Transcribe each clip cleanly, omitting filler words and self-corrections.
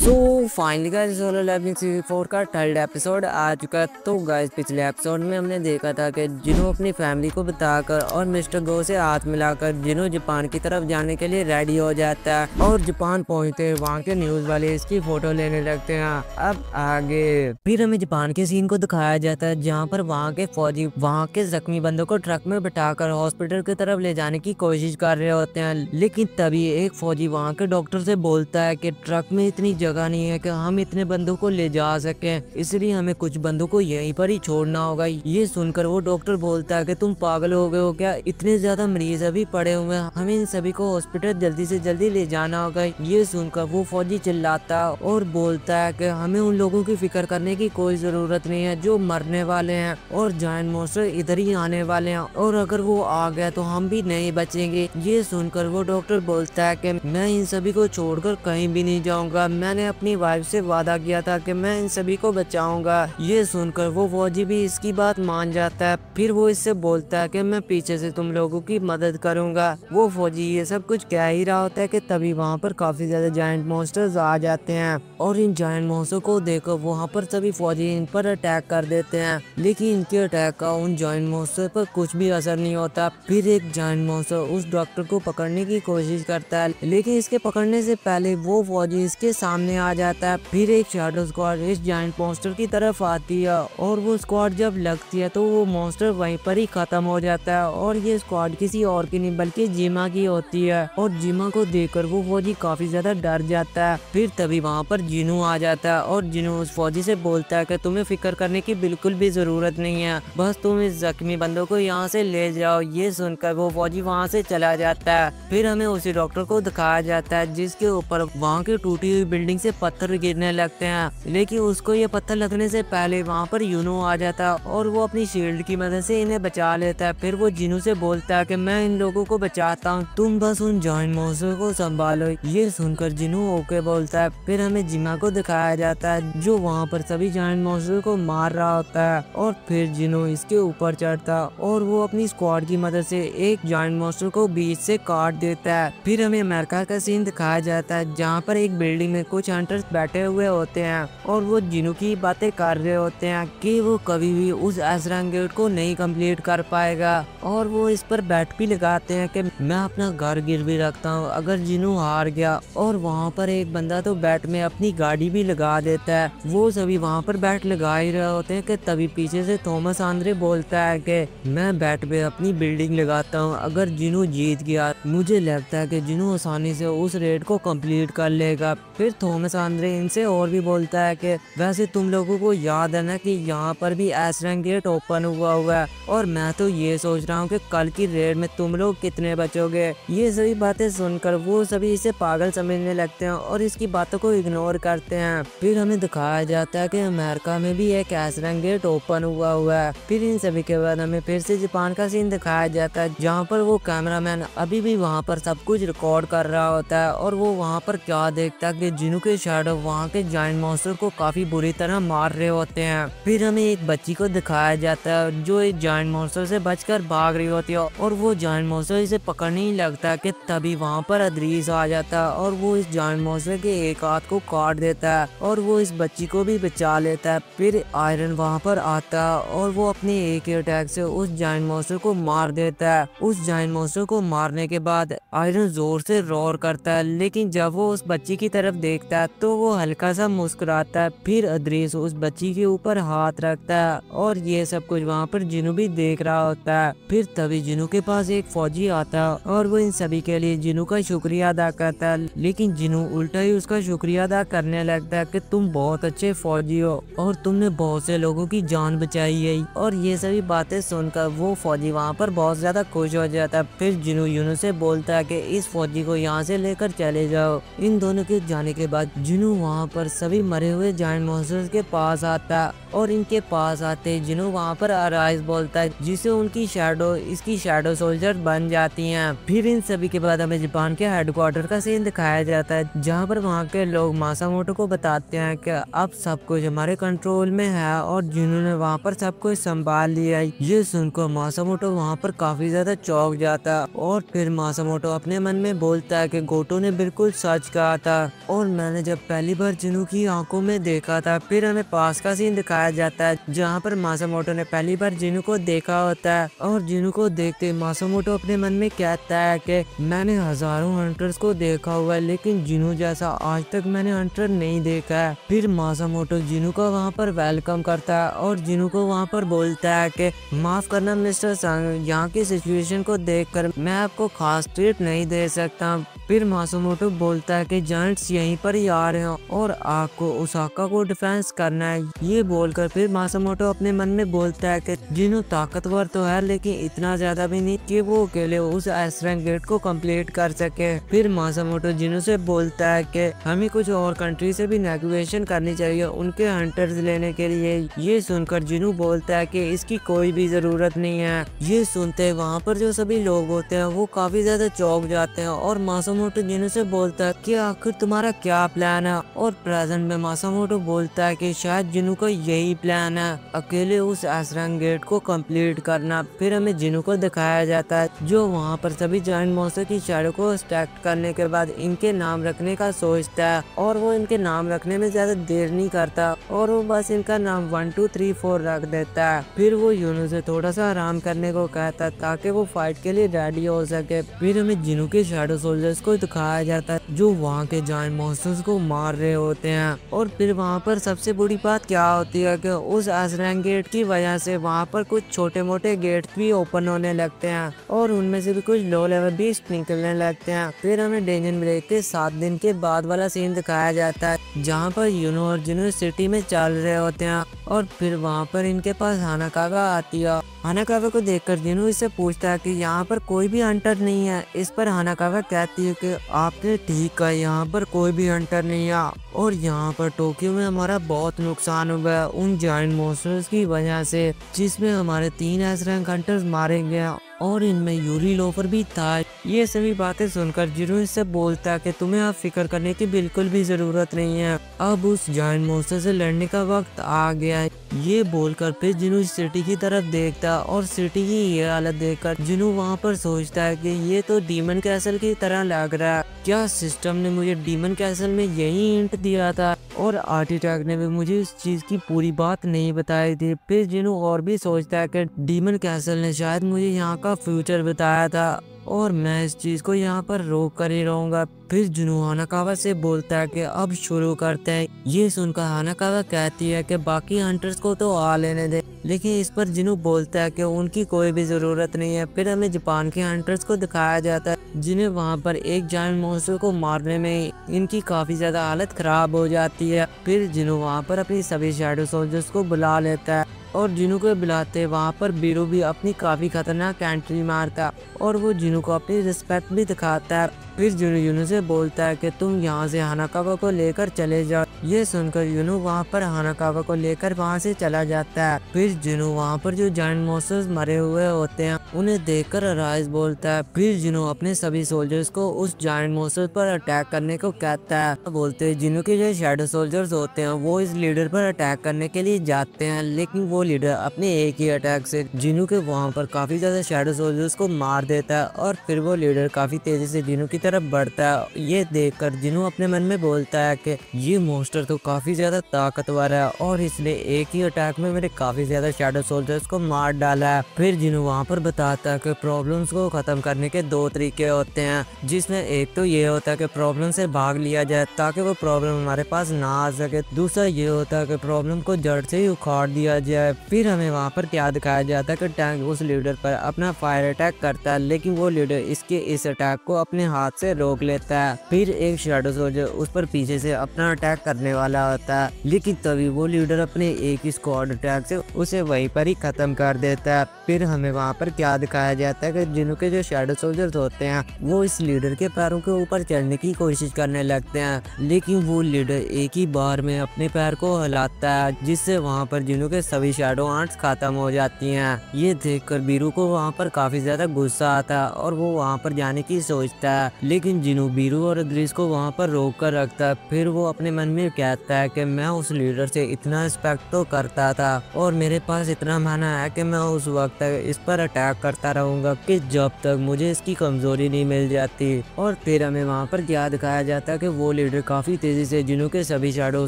सो finally guys solo levelling series 4 का third episode आ चुका है। तो गाइस पिछले एपिसोड में हमने देखा था कि जिनो अपनी फैमिली को बताकर और मिस्टर गो से हाथ मिलाकर जिनो जापान की तरफ जाने के लिए रेडी हो जाता है और जापान पहुंचते वहां के न्यूज वाले इसकी फोटो लेने लगते हैं। अब आगे फिर हमें जापान के सीन को दिखाया जाता है जहाँ पर वहाँ के फौजी वहाँ के जख्मी बंदों को ट्रक में बिठाकर हॉस्पिटल की तरफ ले जाने की कोशिश कर रहे होते हैं। लेकिन तभी एक फौजी वहाँ के डॉक्टर से बोलता है कि ट्रक में इतनी जगह नहीं है कि हम इतने बंदों को ले जा सकें, इसलिए हमें कुछ बंदों को यहीं पर ही छोड़ना होगा। ये सुनकर वो डॉक्टर बोलता है कि तुम पागल हो गए हो क्या, इतने ज्यादा मरीज अभी पड़े हुए हैं, हमें इन सभी को हॉस्पिटल जल्दी से जल्दी ले जाना होगा। ये सुनकर वो फौजी चिल्लाता है और बोलता है कि हमें उन लोगों की फिक्र करने की कोई जरूरत नहीं है जो मरने वाले हैं और जायंट मॉन्स्टर इधर ही आने वाले हैं, और अगर वो आ गया तो हम भी नहीं बचेंगे। ये सुनकर वो डॉक्टर बोलता है कि मैं इन सभी को छोड़कर कहीं भी नहीं जाऊंगा, मैंने अपनी वाइफ से वादा किया था कि मैं इन सभी को बचाऊंगा। ये सुनकर वो फौजी भी इसकी बात मान जाता है। फिर वो इससे बोलता है कि मैं पीछे से तुम लोगों की मदद करूंगा। वो फौजी ये सब कुछ कह ही रहा होता है कि तभी वहाँ पर काफी ज्यादा जायंट मॉन्स्टर्स आ जाते हैं और इन जायंट मॉन्स्टर को देखकर वहाँ पर सभी फौजी इन पर अटैक कर देते हैं। लेकिन इनके अटैक का उन जायंट मॉन्स्टर पर कुछ भी असर नहीं होता। फिर एक जायंट मॉन्स्टर उस डॉक्टर को पकड़ने की कोशिश करता है, लेकिन इसके पकड़ने से पहले वो फौजी इसके सामने आ जाता है। फिर एक शैडो स्क्वाड इस जायंट मॉन्स्टर की तरफ आती है और वो स्क्वाड जब लगती है तो वो मॉन्स्टर वहीं पर ही खत्म हो जाता है। और ये स्क्वाड किसी और की नहीं बल्कि जिमा की होती है और जिमा को देखकर वो फौजी काफी ज्यादा डर जाता है। फिर तभी वहाँ पर जिनू आ जाता है और जिनू उस फौजी से बोलता है कि तुम्हें फिक्र करने की बिल्कुल भी जरूरत नहीं है, बस तुम इस जख्मी बंदों को यहाँ से ले जाओ। ये सुनकर वो फौजी वहाँ से चला जाता है। फिर हमें उसी डॉक्टर को दिखाया जाता है जिसके ऊपर वहाँ की टूटी हुई बिल्डिंग से पत्थर गिरने लगते हैं, लेकिन उसको ये पत्थर लगने से पहले वहाँ पर यूनो आ जाता है और वो अपनी शील्ड की मदद से इन्हें बचा लेता है। फिर वो जिनू से बोलता है कि मैं इन लोगों को बचाता हूँ, तुम बस उन जायंट मॉन्स्टर को संभालो। ये सुनकर जिनू ओके बोलता है। फिर हमें जिमा को दिखाया जाता है जो वहाँ पर सभी जायंट मॉन्स्टर को मार रहा होता है और फिर जिनू इसके ऊपर चढ़ता और वो अपनी स्क्वाड की मदद से एक जायंट मॉन्स्टर को बीच से काट देता है। फिर हमें अमेरिका का सीन दिखाया जाता है जहाँ पर एक बिल्डिंग में कुछ हंटर्स बैठे हुए होते हैं और वो जिनू की बातें कर रहे होते हैं कि वो कभी भी उस एसरंग गेट को नहीं कंप्लीट कर पाएगा, और वो इस पर बैट भी लगाते हैं कि मैं अपना घर गिरवी रखता हूँ अगर जिनू हार गया। और वहाँ पर एक बंदा तो बैट में अपनी गाड़ी भी लगा देता है। वो सभी वहाँ पर बैट लगा ही रहे होते हैं कि तभी पीछे से थॉमस आंद्रे बोलता है कि मैं बैट पे अपनी बिल्डिंग लगाता हूँ, अगर जिनू जीत गया मुझे लगता है कि जिनू आसानी से उस रेड को कंप्लीट कर लेगा। फिर थॉमस आंद्रे इनसे और भी बोलता है कि वैसे तुम लोगों को याद है ना कि यहाँ पर भी एसरंग गेट ओपन हुआ है और मैं तो ये सोच रहा हूँ कि कल की रेड में तुम लोग कितने बचोगे। ये सभी बातें सुनकर वो सभी इसे पागल समझने लगते हैं और इसकी बातों को इग्नोर करते हैं। फिर हमें दिखाया जाता है कि अमेरिका में भी एक एसरंग गेट ओपन हुआ है। फिर इन सभी के बाद हमें फिर से जापान का सीन दिखाया जाता है जहाँ पर वो कैमरामैन अभी भी वहाँ पर सब कुछ रिकॉर्ड कर रहा होता है और वो वहाँ पर क्या देखता है कि जिनू के शैडो वहाँ के जायंट मॉन्स्टर को काफी बुरी तरह मार रहे होते हैं। फिर हमें एक बच्ची को दिखाया जाता है जो एक जायंट मॉन्स्टर से बचकर भाग रही होती है और वो जायंट मॉन्स्टर इसे पकड़ने ही लगता है कि तभी वहाँ पर अदरीस आ जाता है और वो इस जायंट मॉन्स्टर के एक हाथ को काट देता है और वो इस बच्ची को भी बचा लेता है। फिर आयरन वहाँ पर आता है और वो अपने एक अटैक से उस जायंट मॉन्स्टर को मार देता है। उस जायंट मॉन्स्टर को मारने के बाद आयरन जोर से रोर करता है, लेकिन जब वो उस बच्ची की तरफ देखता है तो वो हल्का सा मुस्कुराता है। फिर अदरीस उस बच्ची के ऊपर हाथ रखता है और ये सब कुछ वहाँ पर जिनू भी देख रहा होता है। फिर तभी जिनू के पास एक फौजी आता है और वो इन सभी के लिए जिनू का शुक्रिया अदा करता है, लेकिन जिनू उल्टा ही उसका शुक्रिया अदा करने लगता है कि तुम बहुत अच्छे फौजी हो और तुमने बहुत से लोगों की जान बचाई है। और ये सभी बातें सुनकर वो फौजी वहाँ पर बहुत ज्यादा खुश हो जाता है। फिर जिनू यूनू से बोलता है कि इस फौजी को यहाँ से लेकर चले जाओ। इन दोनों के जाने के बाद जिनू वहाँ पर सभी मरे हुए जायंट मॉन्स्टर्स के पास आता है और इनके पास आते ही जिनो वहाँ पर अराइज बोलता है, जिसे उनकी शैडो इसकी शैडो सोल्जर बन जाती हैं। फिर इन सभी के बाद हमें जापान के हेडक्वार्टर का सीन दिखाया जाता है, जहाँ पर वहाँ के लोग मासामोटो को बताते हैं कि अब सब कुछ हमारे कंट्रोल में है और जिन्होंने वहाँ पर सब कुछ संभाल लिया। ये सुनकर मासामोटो वहाँ पर काफी ज्यादा चौंक जाता है और फिर मासामोटो अपने मन में बोलता है कि गोटो ने बिल्कुल सच कहा था और मैंने जब पहली बार जिनु की आंखों में देखा था। फिर हमें पास का सीन दिखाया जाता है, जहाँ पर मासामोटो ने पहली बार जिनु को देखा होता है और जिनु को देखते मासामोटो अपने मन में कहता है कि मैंने हजारों हंटर्स को देखा हुआ है, लेकिन जिनु जैसा आज तक मैंने हंटर नहीं देखा है। फिर मासामोटो जिनु का वहाँ पर वेलकम करता है और जिनु को वहाँ पर बोलता है कि माफ करना मिस्टर संग, यहाँ की सिचुएशन को देखकर मैं आपको खास ट्रीट नहीं दे सकता। फिर मासामोटो बोलता है कि जायंट्स यहीं पर ही आ रहे हैं और आपको ओसाका को डिफेंस करना है। ये बोलकर फिर मासामोटो अपने मन में बोलता है कि जिनु ताकतवर तो है, लेकिन इतना ज्यादा भी नहीं कि वो अकेले उस एस रैंक गेट को कंप्लीट कर सके। फिर मासामोटो जिनु से बोलता है कि हमें कुछ और कंट्री से भी नेगोशिएशन करनी चाहिए उनके हंटर्स लेने के लिए। ये सुनकर जिनु बोलता है कि इसकी कोई भी जरूरत नहीं है। ये सुनते वहाँ पर जो सभी लोग होते हैं वो काफी ज्यादा चौंक जाते हैं और मासामोटो जिनु से बोलता है कि आखिर तुम्हारा क्या प्लान है। और प्रेजेंट में मासामोटो बोलता है कि शायद जिनु का यही प्लान है, अकेले उस एस रैंक गेट को कंप्लीट करना। फिर हमें जिनु को दिखाया जाता है जो वहाँ पर सभी जायंट मॉन्स्टर की शैडो को स्टैक करने के बाद इनके नाम रखने का सोचता है और वो इनके नाम रखने में ज्यादा देर नहीं करता और वो बस इनका नाम 1 2 3 4 रख देता है। फिर वो यूनो से थोड़ा सा आराम करने को कहता है ताकि वो फाइट के लिए रेडी हो सके। फिर हमें जिनु के शैडो सोल्जर्स को दिखाया जाता है जो वहाँ के जायंट मॉन्स्टर्स को मार रहे होते हैं। और फिर वहाँ पर सबसे बड़ी बात क्या होती है कि उस एस रैंक गेट की वजह से वहाँ पर कुछ छोटे मोटे गेट भी ओपन होने लगते हैं और उनमें से भी कुछ लो लेवल भी निकलने लगते हैं। फिर हमें डेंजन ब्रेक के 7 दिन के बाद वाला सीन दिखाया जाता है, जहाँ पर यूनो और जिनु सिटी में चल रहे होते हैं और फिर वहाँ पर इनके पास हानाकावा आती है। हानाकावा को देखकर जिनु इससे पूछता है कि यहाँ पर कोई भी हंटर नहीं है। इस पर हानाकावा कहती है कि आपने ठीक कहा, यहाँ पर कोई भी हंटर नहीं है और यहाँ पर टोक्यो में हमारा बहुत नुकसान हुआ है उन जायंट मॉन्स्टर्स की वजह से, जिसमें हमारे 3 एस रैंक हंटर्स मारे गए और इनमें यूरी लोफर भी था। ये सभी बातें सुनकर जिनु इससे बोलता है कि तुम्हें अब फिक्र करने की बिल्कुल भी जरूरत नहीं है, अब उस जायंट मॉन्स्टर से लड़ने का वक्त आ गया है। ये बोलकर फिर जिनु सिटी की तरफ देखता और सिटी की ये हालत देखकर जिनु वहाँ पर सोचता है कि ये तो डीमन कैसल की तरह लग रहा है। क्या सिस्टम ने मुझे डीमन कैसल में यही हिंट दिया था और आर्टिटेक्ट ने भी मुझे इस चीज की पूरी बात नहीं बताई थी। फिर जिनु और भी सोचता है कि डीमन कैसल ने शायद मुझे यहाँ का फ्यूचर बताया था और मैं इस चीज को यहाँ पर रोक कर ही रहूंगा। फिर जिनु हानाकावा से बोलता है कि अब शुरू करते हैं। ये सुनकर हानाकावा कहती है कि बाकी हंटर्स को तो आ लेने दे, लेकिन इस पर जिनु बोलता है कि उनकी कोई भी जरूरत नहीं है। फिर हमें जापान के हंटर्स को दिखाया जाता है जिन्हें वहाँ पर एक जायंट मॉन्स्टर को मारने में इनकी काफी ज्यादा हालत खराब हो जाती है। फिर जिनु वहाँ पर अपनी सभी शैडो सोल्जर्स को बुला लेता है और जिनु को बुलाते वहाँ पर बीरू भी अपनी काफी खतरनाक एंट्री मारता और वो जिनु को अपनी रिस्पेक्ट भी दिखाता है। फिर जिनु यूनो से बोलता है कि तुम यहाँ से हानाकावा को लेकर चले जाओ। ये सुनकर यूनो वहाँ पर हानाकावा को लेकर वहाँ से चला जाता है। फिर जिनु वहाँ पर जो जायंट मॉन्स्टर्स मरे हुए होते हैं उन्हें देखकर अराइज बोलता है। फिर जिनु अपने सभी सोल्जर्स को उस जायंट मॉन्स्टर पर अटैक करने को कहता है। बोलते जिनु के जो शैडो सोल्जर्स होते हैं वो इस लीडर पर अटैक करने के लिए जाते हैं, लेकिन वो लीडर अपने एक ही अटैक से जिनु के वहाँ पर काफी ज्यादा शैडो सोल्जर्स को मार देता है और फिर वो लीडर काफी तेजी से जिनु की तरफ बढ़ता है। ये देखकर जिनु अपने मन में बोलता है कि ये मॉन्स्टर तो काफी ज्यादा ताकतवर है और इसने एक ही अटैक में मेरे काफी ज्यादा शैडो सोल्जर्स को मार डाला है। फिर जिनु वहाँ पर बताता है कि प्रॉब्लम्स को खत्म करने के 2 तरीके होते हैं, जिसमें एक तो ये होता है कि प्रॉब्लम से भाग लिया जाए ताकि वो प्रॉब्लम हमारे पास ना आ सके। दूसरा ये होता है कि प्रॉब्लम को जड़ से ही उखाड़ दिया जाए है। फिर हमें वहाँ पर क्या दिखाया जाता है कि टैंक उस लीडर पर अपना फायर अटैक करता है, लेकिन वो लीडर इसके इस अटैक को अपने हाथ से रोक लेता है। फिर एक शैडो सोल्जर उस पर पीछे से अपना अटैक करने वाला होता है, लेकिन तभी वो लीडर अपने एक ही स्क्वाड अटैक से उसे वहीं पर ही खत्म कर देता है। फिर हमें वहाँ पर क्या दिखाया जाता है कि जिनों के जो शैडो सोल्जर्स होते हैं वो इस लीडर के पैरों के ऊपर चढ़ने की कोशिश करने लगते हैं, लेकिन वो लीडर एक ही बार में अपने पैर को हिलाता है, जिससे वहाँ पर जिनों के सभी शैडो आर्ट्स खत्म हो जाती हैं। ये देखकर बीरू को वहाँ पर काफी ज्यादा गुस्सा आता है और वो वहाँ पर जाने की सोचता है, लेकिन जिनू बीरू और अदरीस को वहाँ पर रोक कर रखता है। फिर वो अपने मन में कहता है कि मैं उस लीडर से इतना रिस्पेक्ट तो करता था और मेरे पास इतना माना है कि मैं उस वक्त तक इस पर अटैक करता रहूंगा कि जब तक मुझे इसकी कमजोरी नहीं मिल जाती। और फिर हमें वहाँ पर क्या दिखाया जाता है कि वो लीडर काफी तेजी से जिनू के सभी शैडो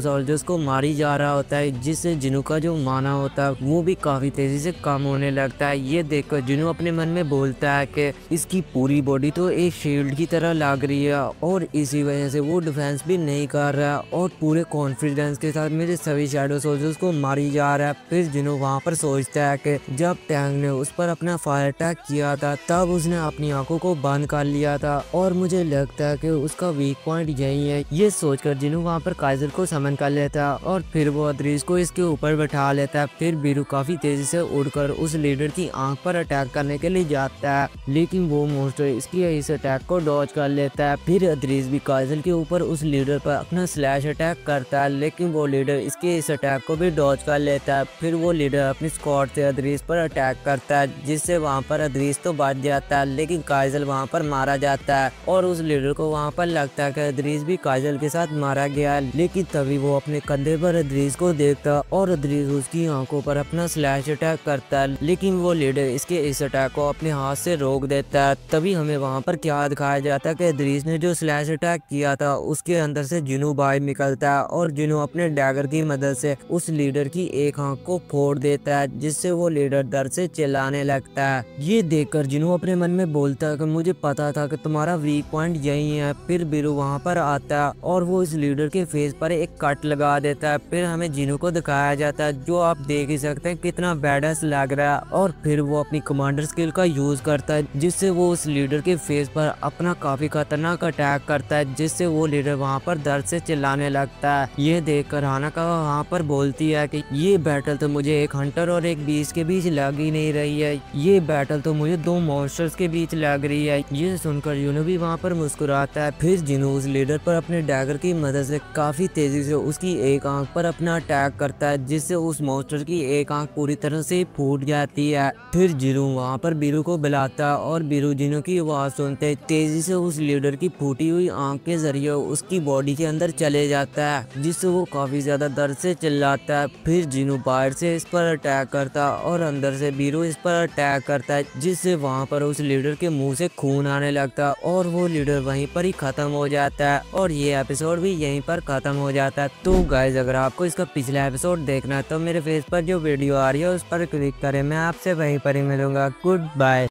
सोल्जर्स को मारी जा रहा होता है, जिससे जिनू का जो माना होता है वो भी काफी तेजी से कम होने लगता है। ये देखकर जिनू अपने मन में बोलता है कि इसकी पूरी बॉडी तो एक शील्ड की तरह लग रही है और इसी वजह से वो डिफेंस भी नहीं कर रहा और पूरे कॉन्फिडेंस के साथ मेरे सभी शैडो सोल्जर्स को मारी जा रहा है। फिर जिनू वहाँ पर सोचता है कि जब टैंक ने उस पर अपना फायर अटैक किया था तब उसने अपनी आंखों को बंद कर लिया था और मुझे लगता है कि उसका वीक पॉइंट यही है। ये सोचकर जिनू वहाँ पर काइजर को समन कर लेता है और फिर वो अदरीस को इसके ऊपर बैठा लेता है। फिर बीरू काफी तेजी से उड़कर उस लीडर की आंख पर अटैक करने के लिए जाता है, लेकिन वो मोस्टर इसकी इस अटैक को डॉज कर लेता है। फिर अदरीस भी काइजर के ऊपर उस लीडर पर अपना स्लैश अटैक करता है, लेकिन वो लीडर इसके इस अटैक को भी डॉज कर लेता है। फिर वो लीडर अपनी स्क्वाड से अदरीस पर अटैक करता है, जिससे वहाँ पर अदरीस तो बच जाता है, लेकिन काइजल वहाँ पर मारा जाता है और उस लीडर को वहाँ पर लगता है कि अदरीस भी काइजल के साथ मारा गया है। लेकिन तभी वो अपने कंधे पर अदरीस को देखता है और अदरीस उसकी आंखों पर अपना स्लैश अटैक करता है, लेकिन वो लीडर इसके इस अटैक को अपने हाथ से रोक देता है। तभी हमें वहाँ पर क्या दिखाया जाता है कि अदरीस ने जो स्लैश अटैक किया था उसके अंदर से जिनू बाहर निकलता है और जिनू अपने डैगर की मदद से उस लीडर की एक आंख को फोड़ देता है, जिससे वो लीडर दर्द से चिल्लाने लगता है। ये देखकर जिनू अपने मन में बोलता है कि मुझे पता था कि तुम्हारा वीक पॉइंट यही है। फिर बीरू वहाँ पर आता है और वो इस लीडर के फेस पर एक कट लगा देता है। फिर हमें जिनू को दिखाया जाता है, जो आप देख ही सकते हैं कितना बैडस लग रहा है, और फिर वो अपनी कमांडर स्किल का यूज करता है, जिससे वो उस लीडर के फेस पर अपना काफी खतरनाक अटैक करता है, जिससे वो लीडर वहाँ पर दर्द से चिल्लाने लगता है। ये देखकर हानाका वहाँ पर बोलती है कि ये बैटल तो मुझे एक हंटर और एक बीस्ट के बीच लग ही नहीं रही है, ये बैटल तो मुझे दो मॉन्स्टर्स के बीच लग रही है। ये सुनकर जिनू भी वहाँ पर मुस्कुराता है। फिर जिनू उस लीडर पर अपने डैगर की मदद से काफी तेजी से उसकी एक आंख पर अपना अटैक करता है, जिससे उस मॉन्स्टर की एक आंख पूरी तरह से फूट जाती है। फिर जिनू वहाँ पर बीरू को बुलाता है और बीरू जिनू की आवाज सुनते तेजी से उस लीडर की फूटी हुई आंख के जरिए उसकी बॉडी के अंदर चले जाता है, जिससे वो काफी ज्यादा दर्द से चिल्लाता है। फिर जिनू बाहर से इस पर अटैक करता है और अंदर से बीरू इस पर अटैक करता है, जिससे वहाँ पर उस लीडर के मुंह से खून आने लगता है और वो लीडर वहीं पर ही खत्म हो जाता है और ये एपिसोड भी यहीं पर खत्म हो जाता है। तो गाइज अगर आपको इसका पिछला एपिसोड देखना है तो मेरे फेस पर जो वीडियो आ रही है उस पर क्लिक करें, मैं आपसे वहीं पर ही मिलूंगा। Good bye.